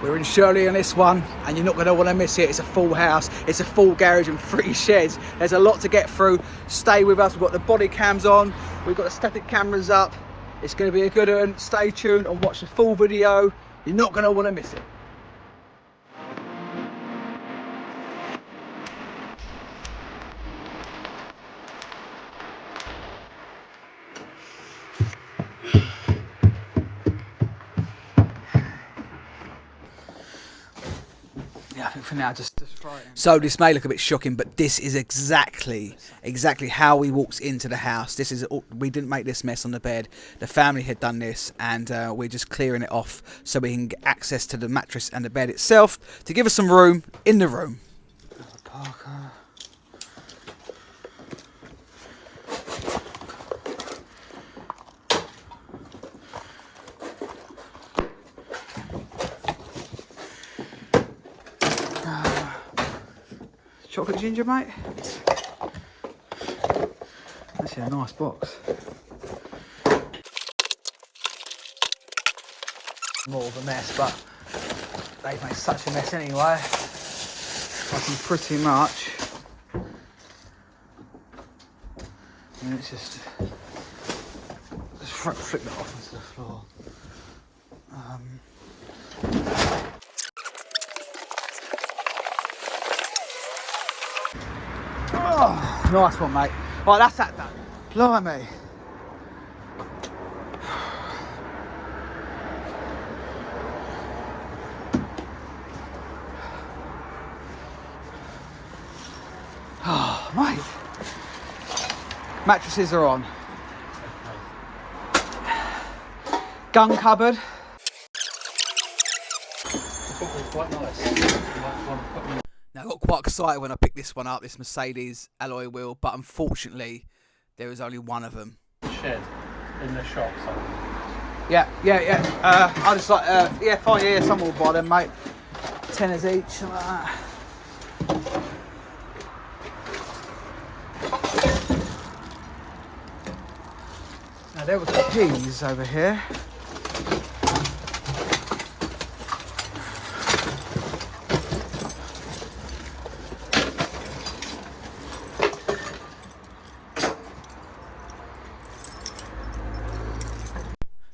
We're in Shirley on this one, and you're not going to want to miss it. It's a full house, it's a full garage and 3 sheds. There's a lot to get through. Stay with us. We've got the body cams on, we've got the static cameras up. It's going to be a good one. Stay tuned and watch the full video. You're not going to want to miss it. Yeah, I think for now, just throw it in. So this may look a bit shocking, but this is exactly how we walked into the house. This is, we didn't make this mess on the bed. The family had done this, and we're just clearing it off so we can get access to the mattress and the bed itself to give us some room in the room. Parker. Chocolate ginger, mate. That's a nice box. More of a mess, but they've made such a mess anyway. I can pretty much. And it's just flip that off onto the floor. Oh, nice one, mate. Right, that's that done. Blimey. Oh, mate. Mattresses are on. Gun cupboard. Quite nice. Now, I got quite excited when I picked this one up, this Mercedes alloy wheel, but unfortunately, there was only one of them. Shed in the shop, so. Yeah. I just like, fine, yeah, someone will buy them, mate. Teners each, something like that. Now, there were the keys over here.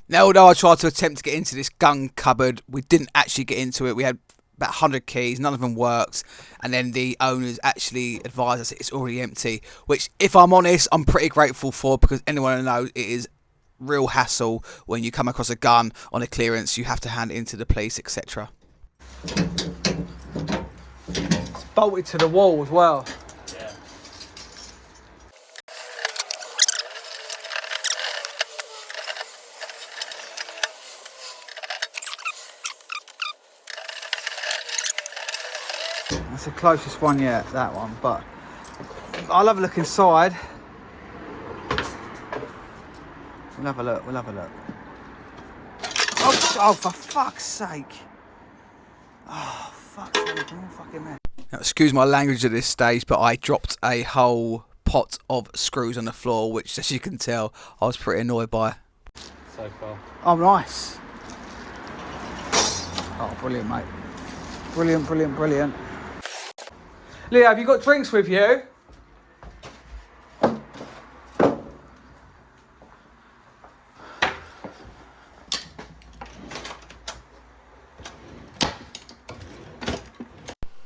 Now, although I tried to attempt to get into this gun cupboard, we didn't actually get into it. We had about 100 keys, none of them worked, and then the owners actually advised us it's already empty, which, if I'm honest, I'm pretty grateful for, because anyone knows it is real hassle when you come across a gun on a clearance. You have to hand it into the police, etc. It's bolted to the wall as well. That's the closest one yet, that one, but I'll have a look inside. We'll have a look. Oh, for fuck's sake. Oh, fuck's sake, I'm all fucking mad. Now, excuse my language at this stage, but I dropped a whole pot of screws on the floor, which, as you can tell, I was pretty annoyed by. So far. Oh, nice. Oh, brilliant, mate. Brilliant. Leo, have you got drinks with you?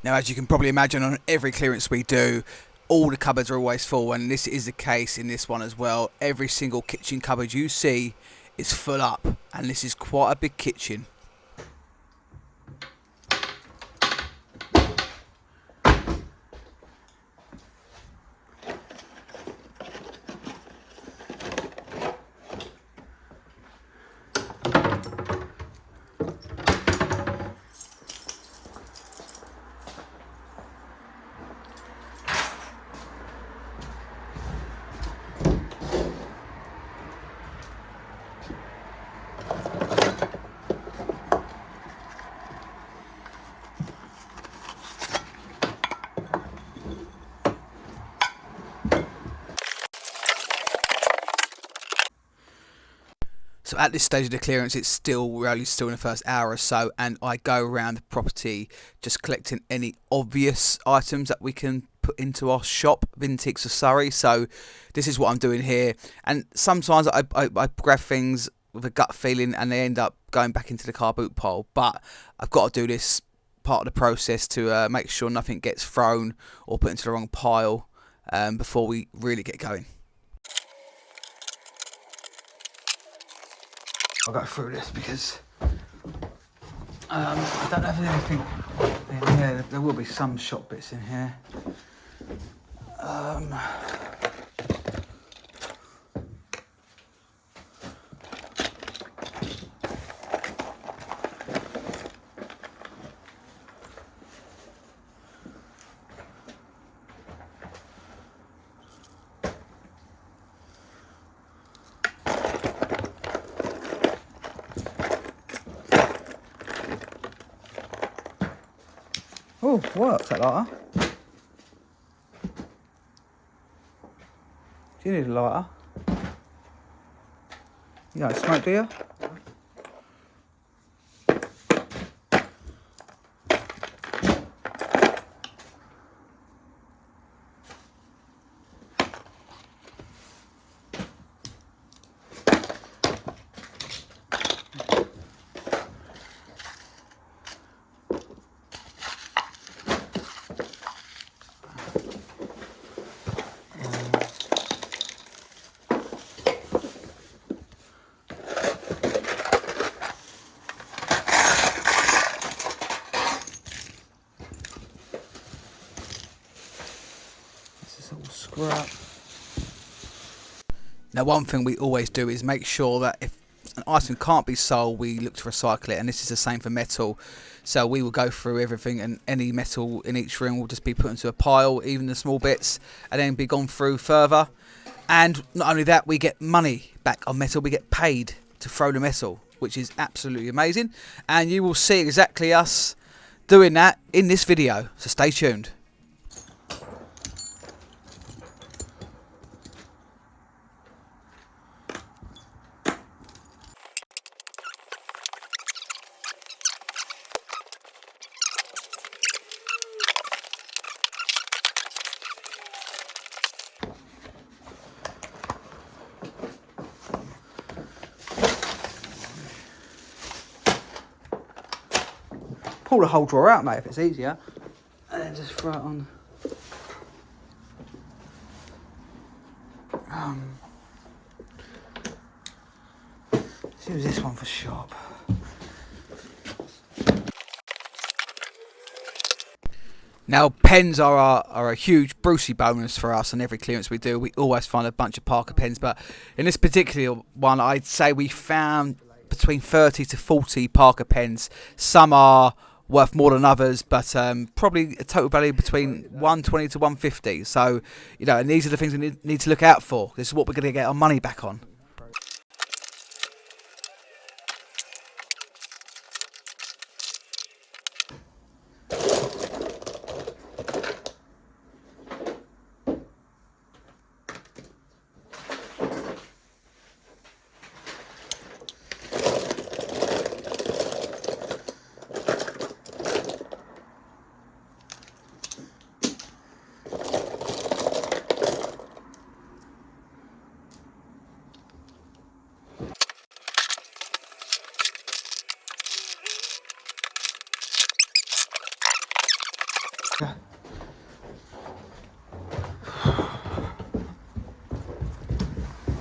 Now, as you can probably imagine, on every clearance we do, all the cupboards are always full, and this is the case in this one as well. Every single kitchen cupboard you see is full up, and this is quite a big kitchen. So at this stage of the clearance, we're only still in the first hour or so, and I go around the property just collecting any obvious items that we can put into our shop, Vintics of Surrey. So this is what I'm doing here, and sometimes I grab things with a gut feeling and they end up going back into the car boot pile, but I've got to do this part of the process to make sure nothing gets thrown or put into the wrong pile before we really get going. I'll go through this because I don't have anything in here. There will be some shop bits in here. Oh, works that lighter? Do you need a lighter? You don't smoke, do you? Scrap. Now, one thing we always do is make sure that if an item can't be sold, we look to recycle it, and this is the same for metal. So we will go through everything, and any metal in each room will just be put into a pile, even the small bits, and then be gone through further. And not only that, we get money back on metal. We get paid to throw the metal, which is absolutely amazing, and you will see exactly us doing that in this video, so stay tuned. Pull the whole drawer out, mate, if it's easier, and then just throw it on. Let's use this one for shop. Now, pens are a huge Brucey bonus for us. On every clearance we do, we always find a bunch of Parker pens, but in this particular one, I'd say we found between 30 to 40 Parker pens. Some are worth more than others, but probably a total value between 120 to 150. So, you know, and these are the things we need to look out for. This is what we're going to get our money back on.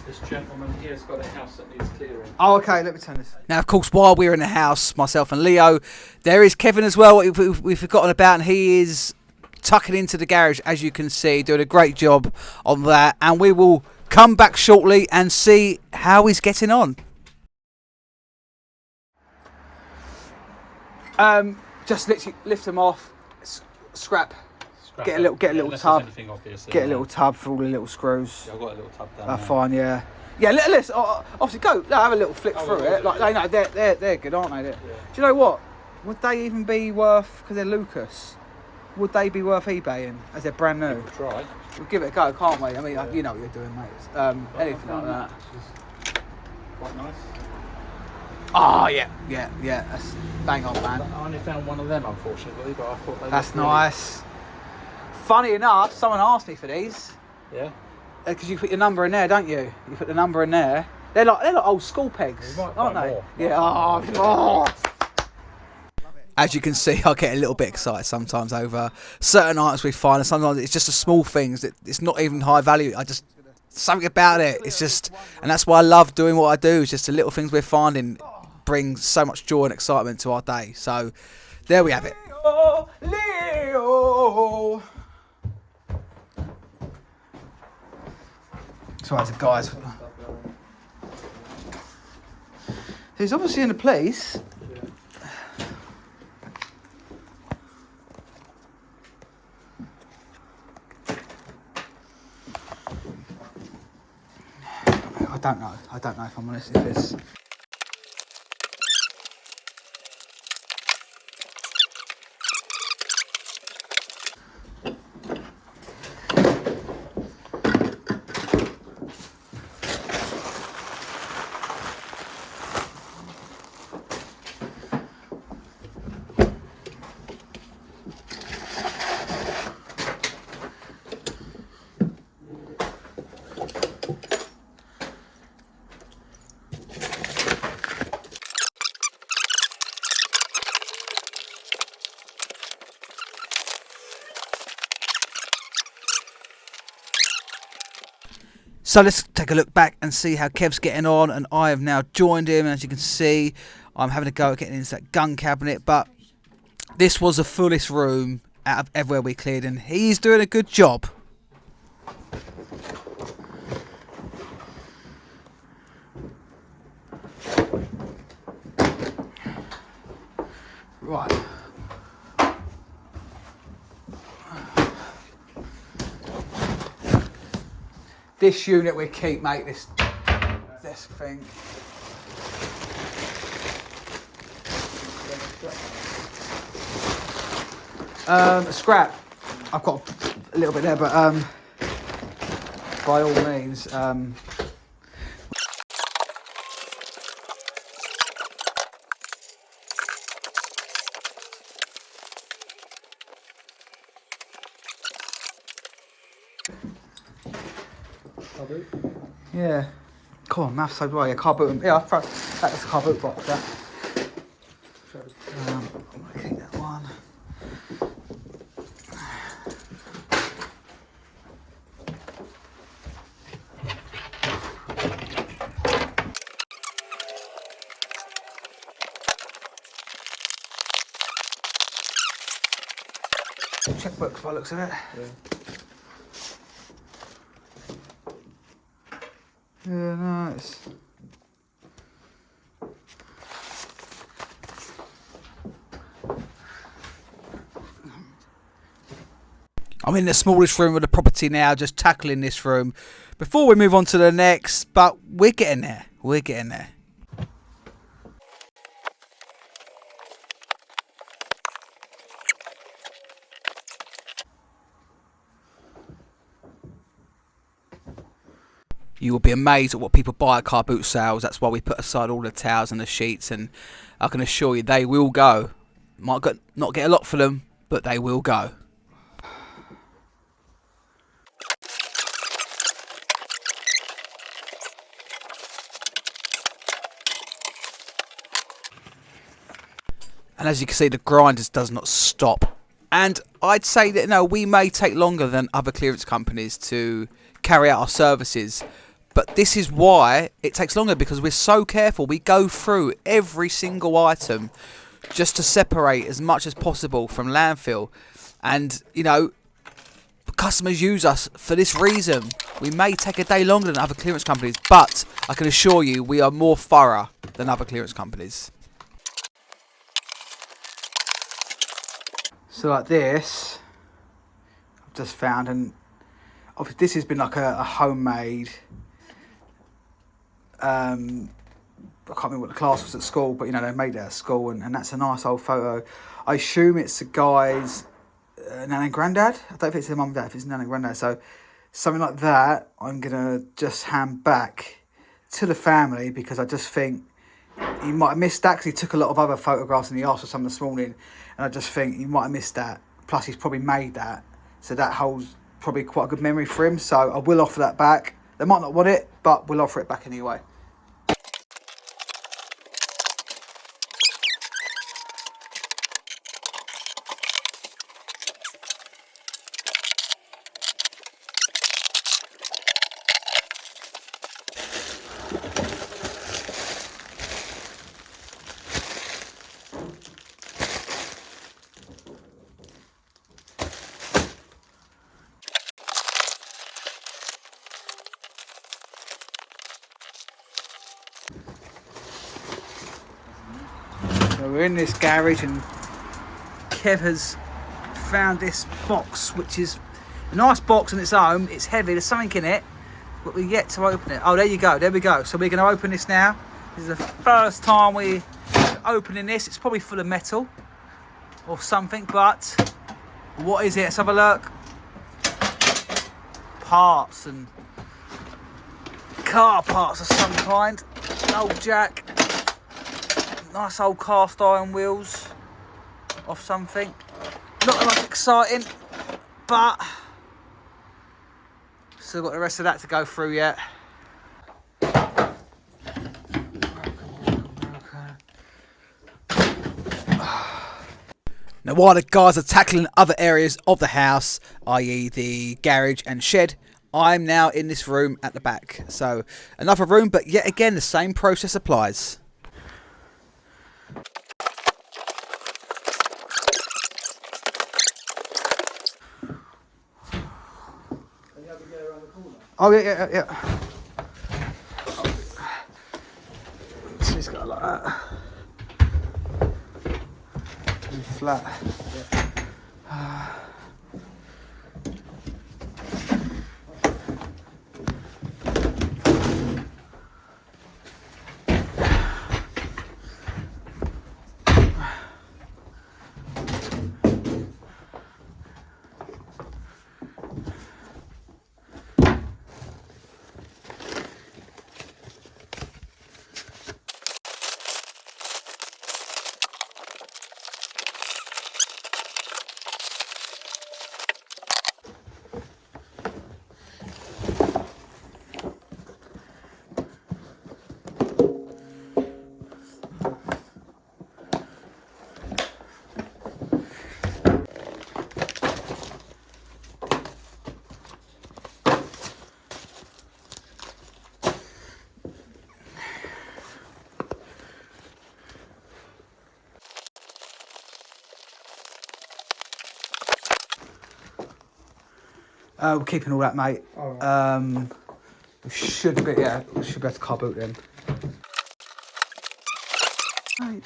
This gentleman here's got a house that needs clearing. Oh, okay, let me turn this. Now, of course, while we're in the house, myself and Leo, there is Kevin as well, we've forgotten about, and he is tucking into the garage, as you can see, doing a great job on that, and we will come back shortly and see how he's getting on. Just literally lift them off, scrap. Get a little tub. Get a little tub for all the little screws. Yeah, I've got a little tub down That's there. fine, yeah. Yeah, let's obviously go. Have a little flick through it. Like they know they're good, aren't they? Yeah. Do you know what? Would they even be worth? Because they're Lucas. Would they be worth eBaying as they're brand new? We could try. We'll give it a go, can't we? I mean, you know what you're doing, mate. Anything like that. Quite nice. Oh, yeah. That's bang on, man. I only found one of them, unfortunately, but I thought they That's looked really- nice. Funny enough, someone asked me for these. Yeah. Because you put your number in there, don't you? You put the number in there. They're like old school pegs, You might aren't find they? more. Yeah. As you can see, I get a little bit excited sometimes over certain items we find, and sometimes it's just the small things that it's not even high value. I just something about it. It's just, and that's why I love doing what I do. It's just the little things we're finding bring so much joy and excitement to our day. So there we have it. Leo. Sorry, the guys. He's obviously in the place. I don't know if I'm honest if it's... So let's take a look back and see how Kev's getting on, and I have now joined him. As you can see, I'm having a go at getting into that gun cabinet, but this was the fullest room out of everywhere we cleared, and he's doing a good job. Right. This unit we keep, mate, this thing. Scrap. I've got a little bit there, but by all means, yeah. Come on, maths so dry. Yeah, car boot. Yeah, that's a car boot box. Yeah. I'm gonna keep that one. Checkbooks by the looks of it. Yeah, nice. I'm in the smallest room of the property now, just tackling this room before we move on to the next, but we're getting there. We're getting there. You will be amazed at what people buy at car boot sales. That's why we put aside all the towels and the sheets, and I can assure you they will go. Might not get a lot for them, but they will go. And as you can see, the grind just does not stop. And I'd say that we may take longer than other clearance companies to carry out our services. But this is why it takes longer, because we're so careful. We go through every single item just to separate as much as possible from landfill. And, customers use us for this reason. We may take a day longer than other clearance companies, but I can assure you we are more thorough than other clearance companies. So like this, I've just found, and obviously this has been like a homemade, I can't remember what the class was at school, but they made it at school, and that's a nice old photo. I assume it's the guy's nan and granddad. I don't think it's their mum and dad, if it's nan and granddad. So something like that, I'm going to just hand back to the family, because I just think you might have missed that because he took a lot of other photographs and he asked for some this morning, and I just think you might have missed that. Plus he's probably made that, so that holds probably quite a good memory for him, so I will offer that back. They might not want it, but we'll offer it back anyway. So we're in this garage and Kev has found this box, which is a nice box on its own. It's heavy, there's something in it, but we're yet to open it. Oh, there you go, there we go. So we're going to open this now. This is the first time we're opening this. It's probably full of metal or something, but what is it? Let's have a look. Parts and car parts of some kind. Old jack. Nice old cast iron wheels off something. Not that much exciting, but still got the rest of that to go through yet. Now while the guys are tackling other areas of the house, i.e. the garage and shed, I'm now in this room at the back. So another room, but yet again the same process applies. Oh yeah. So it's got like that. And flat. We're keeping all that, mate. Right. We should be able to car boot them. Right.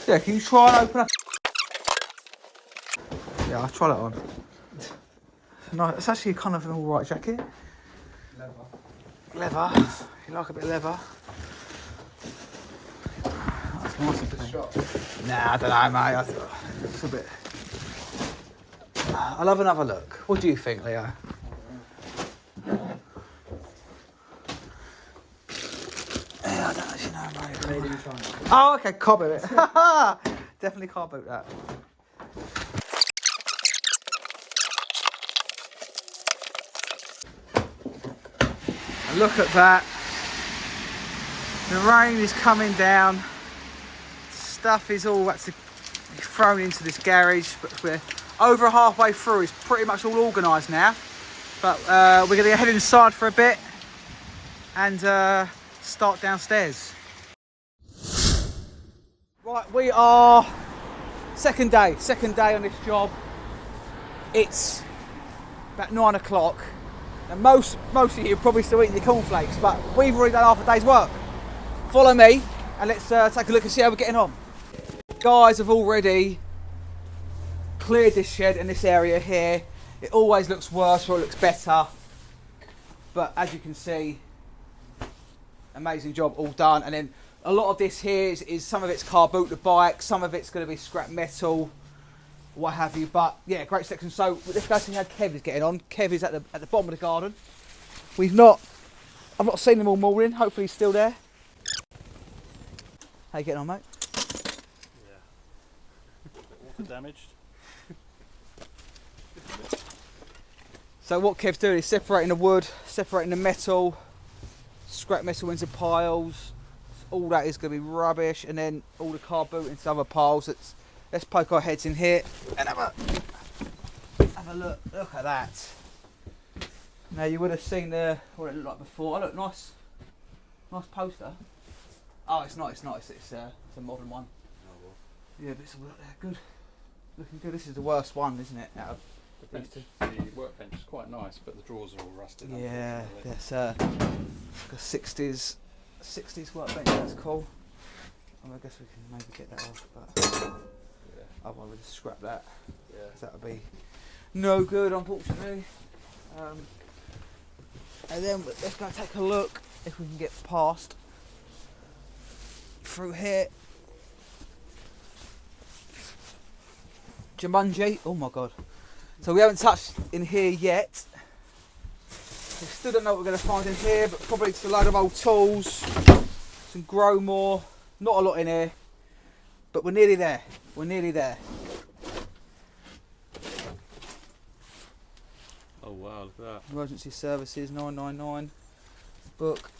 Yeah, can you try and open up? Yeah, I'll try that on. No, it's actually kind of an alright jacket. Leather. You like a bit of leather? That's nice of me. Nah, I don't know, mate. It's a bit. I'll have another look. What do you think, Leo? Yeah, I don't actually know, mate. Oh, okay, can't boot it. Definitely can't boot that. And look at that. The rain is coming down. Stuff is all had to be thrown into this garage, but we're over halfway through. It's pretty much all organised now. But we're going to head inside for a bit and start downstairs. Right, we are second day on this job. It's about 9 o'clock. And most of you are probably still eating your cornflakes, but we've already done half a day's work. Follow me and let's take a look and see how we're getting on. Guys have already cleared this shed and this area here. It always looks worse or it looks better, but as you can see, amazing job all done. And then a lot of this here is some of it's car boot the bike, some of it's going to be scrap metal, what have you. But yeah, great section. So let's go see how Kev is getting on. Kev is at the bottom of the garden. I've not seen him all morning. Hopefully he's still there. How you getting on, mate? Yeah. Water damaged. So what Kev's doing is separating the wood, separating the metal, scrap metal into piles. All that is going to be rubbish, and then all the car boot into other piles. Let's poke our heads in here and have a look. Look at that. Now you would have seen what it looked like before. Oh look, nice poster. Oh, it's not. It's a modern one. Oh, well. Yeah, but it's good. Looking good. This is the worst one, isn't it? Out of The workbench is quite nice, but the drawers are all rusted. yeah, there's a 60s workbench. That's cool. I guess we can maybe get that off, but Yeah. otherwise we'll just scrap that. Yeah. That would be no good, unfortunately. And then let's go take a look if we can get past through here. Jumanji. Oh my god. So we haven't touched in here yet. We still don't know what we're going to find in here, but probably just a load of old tools, some grow more. Not a lot in here, but we're nearly there. We're nearly there. Oh wow, look at that. Emergency services 999 book.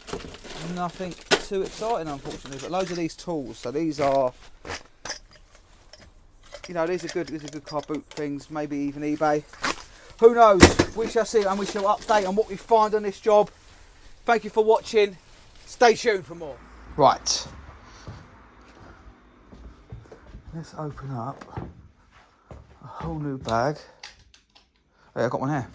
Nothing too exciting, unfortunately, but loads of these tools. So these are, you know, these are good car boot things. Maybe even eBay. Who knows? We shall see, and we shall update on what we find on this job. Thank you for watching. Stay tuned for more. Right. Let's open up a whole new bag. Oh, yeah, I got one here.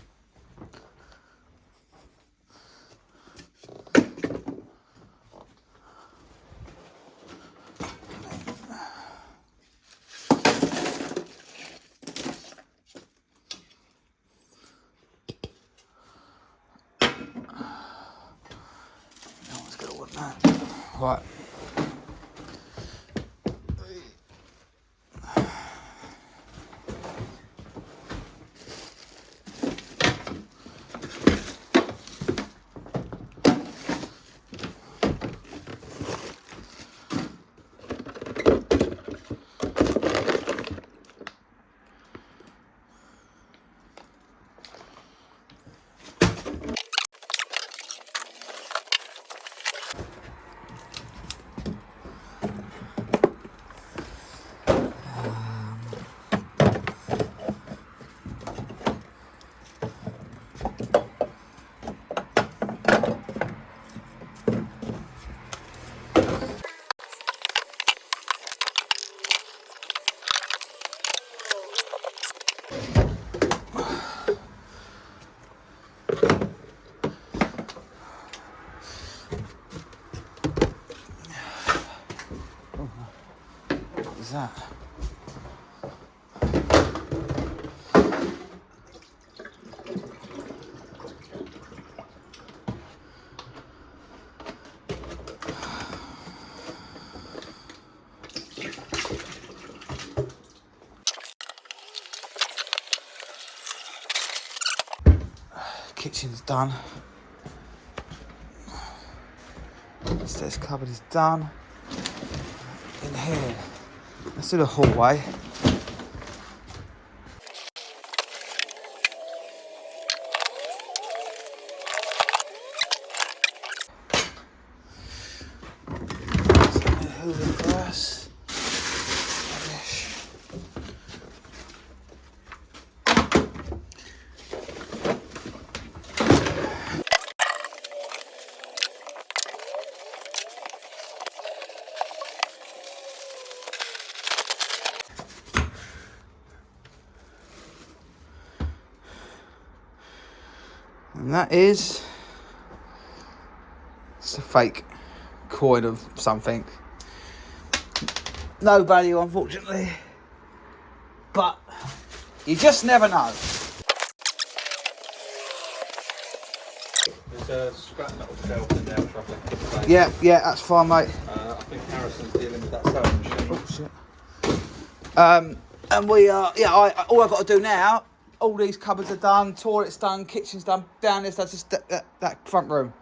Right. is that? Kitchen's done. Stairs cupboard is done. In here, let's do the hallway. Hoover first. And that is, it's a fake coin of something. No value, unfortunately, but you just never know. There's a scrap metal shelf in there which I've left in place. Yeah, that's fine, mate. I think Harrison's dealing with that sewing machine. Oh shit. And we are, all I've got to do now, all these cupboards are done, toilet's done, kitchen's done, down there's just that front room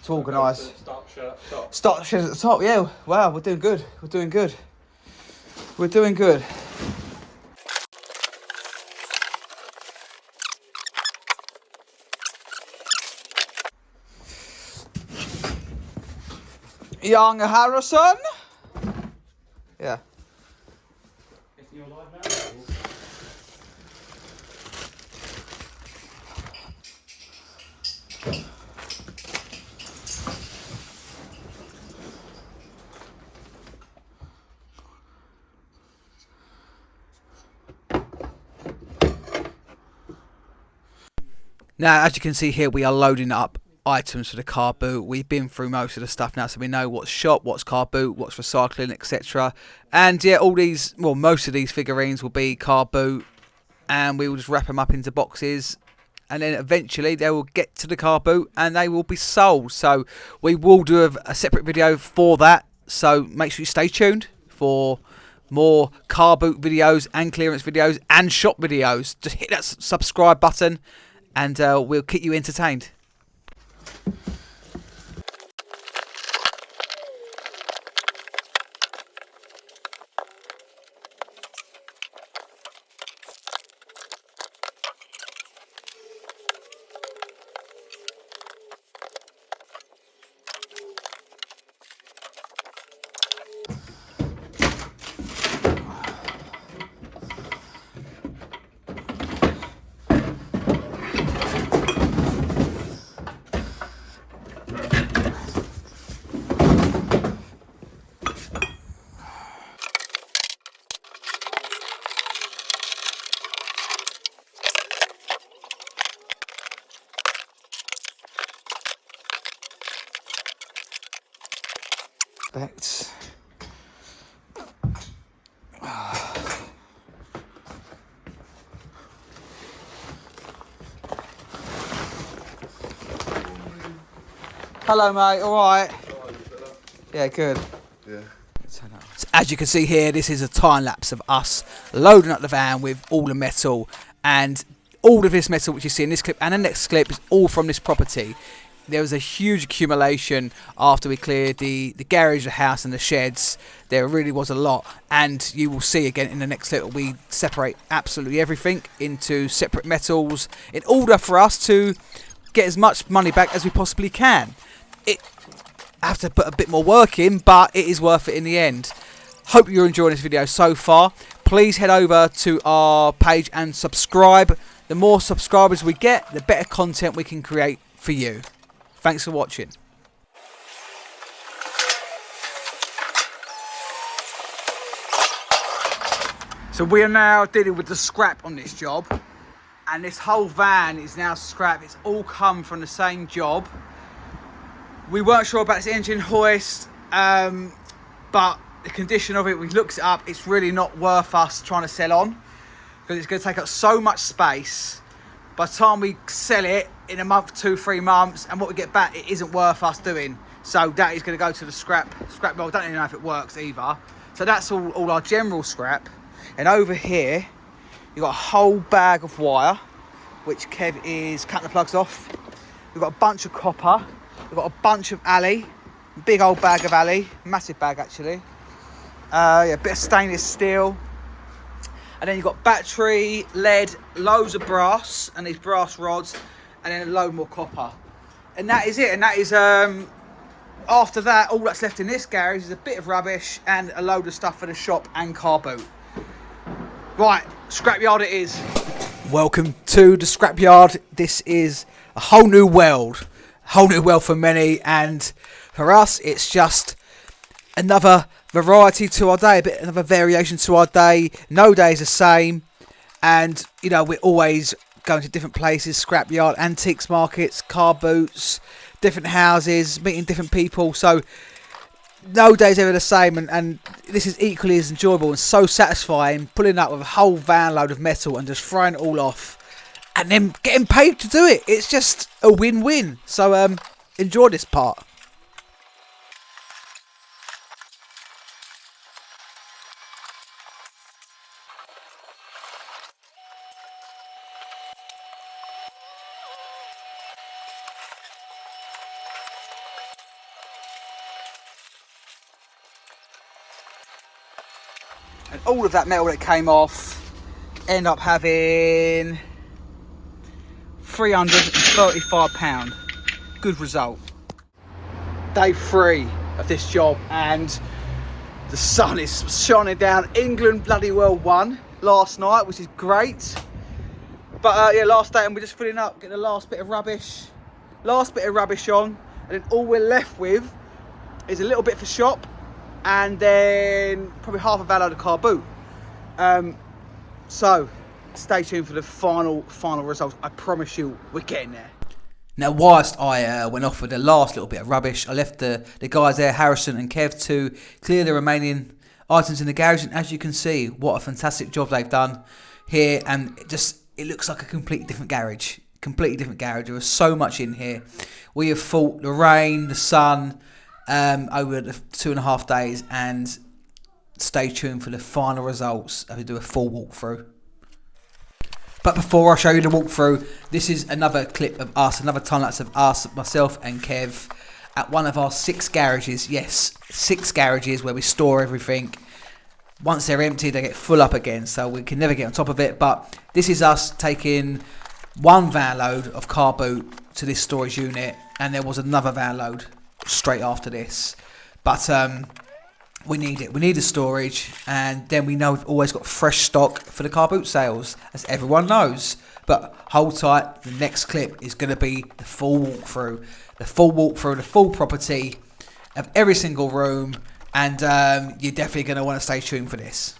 to organise. Start the shed at the top. Start the shed at the top, yeah. Wow, we're doing good. We're doing good. We're doing good. Young Harrison? Yeah. Getting your live now? Now, as you can see here, we are loading up items for the car boot. We've been through most of the stuff now, so we know what's shop, what's car boot, what's recycling, etc. And yeah, all these, well, most of these figurines will be car boot, and we will just wrap them up into boxes, and then eventually they will get to the car boot and they will be sold. So we will do a separate video for that, so make sure you stay tuned for more car boot videos and clearance videos and shop videos. Just hit that subscribe button and we'll keep you entertained. Respect. Hello, mate. All right. Yeah, good. Yeah. So as you can see here, this is a time lapse of us loading up the van with all the metal, and all of this metal which you see in this clip and the next clip is all from this property. There was a huge accumulation after we cleared the garage, the house and the sheds. There really was a lot, and you will see again in the next clip we separate absolutely everything into separate metals in order for us to get as much money back as we possibly can. I have to put a bit more work in, but it is worth it in the end. Hope you're enjoying this video so far. Please head over to our page and subscribe. The more subscribers we get, the better content we can create for you. Thanks for watching. So we are now dealing with the scrap on this job, and this whole van is now scrap. It's all come from the same job. We weren't sure about this engine hoist, but the condition of it, we looked it up, it's really not worth us trying to sell on, because it's going to take up so much space. By the time we sell it in a month, 2-3 months, and what we get back, it isn't worth us doing. So that is going to go to the scrap yard. I don't even know if it works either. So that's all our general scrap. And over here, you've got a whole bag of wire, which Kev is cutting the plugs off. We've got a bunch of copper. We've got a bunch of alley. Big old bag of alley. Massive bag, actually. Yeah, a bit of stainless steel. And then you've got battery, lead, loads of brass, and these brass rods, and then a load more copper. And that is it. And that is, after that, all that's left in this garage is a bit of rubbish and a load of stuff for the shop and car boot. Right, scrapyard it is. Welcome to the scrapyard. This is a whole new world. A whole new world for many, and for us, it's just another variety to our day, another variation to our day. No day is the same, and you know, we're always going to different places: scrapyard, antiques markets, car boots, different houses, meeting different people. So no day's ever the same, and this is equally as enjoyable and so satisfying, pulling up with a whole van load of metal and just throwing it all off and then getting paid to do it. It's just a win-win. So enjoy this part. And all of that metal that came off end up having £335. Good result. Day 3 of this job, and the sun is shining down. England bloody well won last night, which is great. But yeah, last day, and we're just filling up, getting the last bit of rubbish on, and then all we're left with is a little bit for shop, and then probably half a van load of car boot. So stay tuned for the final results. I promise you, we're getting there. Now, whilst I went off with the last little bit of rubbish, I left the guys there, Harrison and Kev, to clear the remaining items in the garage. And as you can see, what a fantastic job they've done here. And it looks like a completely different garage. There was so much in here. We have fought the rain, the sun, over the 2.5 days, and stay tuned for the final results as we do a full walkthrough. But before I show you the walkthrough, this is another clip of us, another time lapse of us, myself and Kev, at one of our 6 garages. Yes, 6 garages where we store everything. Once they're empty, they get full up again, so we can never get on top of it. But this is us taking one van load of car boot to this storage unit, and there was another van load straight after this. But we need it. We need the storage, and then we know we've always got fresh stock for the car boot sales, as everyone knows. But hold tight, the next clip is going to be the full walkthrough, the full property of every single room, and you're definitely going to want to stay tuned for this.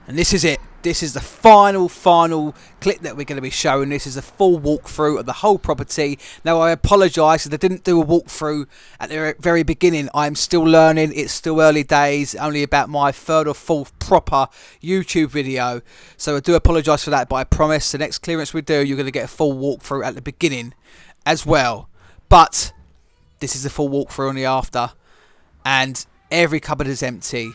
And this is it. This is the final clip that we're going to be showing. This is a full walkthrough of the whole property. Now, I apologise if I didn't do a walkthrough at the very beginning. I'm still learning. It's still early days. Only about my 3rd or 4th proper YouTube video. So I do apologise for that. But I promise the next clearance we do, you're going to get a full walkthrough at the beginning as well. But this is a full walkthrough on the after. And every cupboard is empty.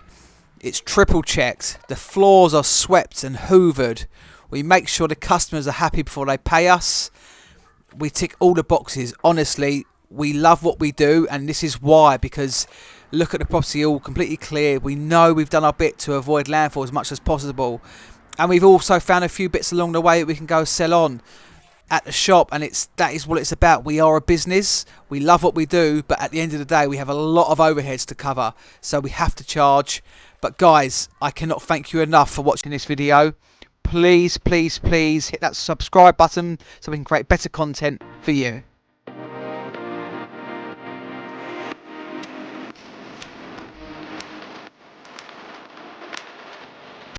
It's triple checked. The floors are swept and hoovered. We make sure the customers are happy before they pay us. We tick all the boxes. Honestly, we love what we do, and this is why, because look at the property all completely clear. We know we've done our bit to avoid landfall as much as possible, and we've also found a few bits along the way that we can go sell on at the shop, and that is what it's about. We are a business. We love what we do, but at the end of the day, we have a lot of overheads to cover, so we have to charge. But guys, I cannot thank you enough for watching this video. Please hit that subscribe button so we can create better content for you.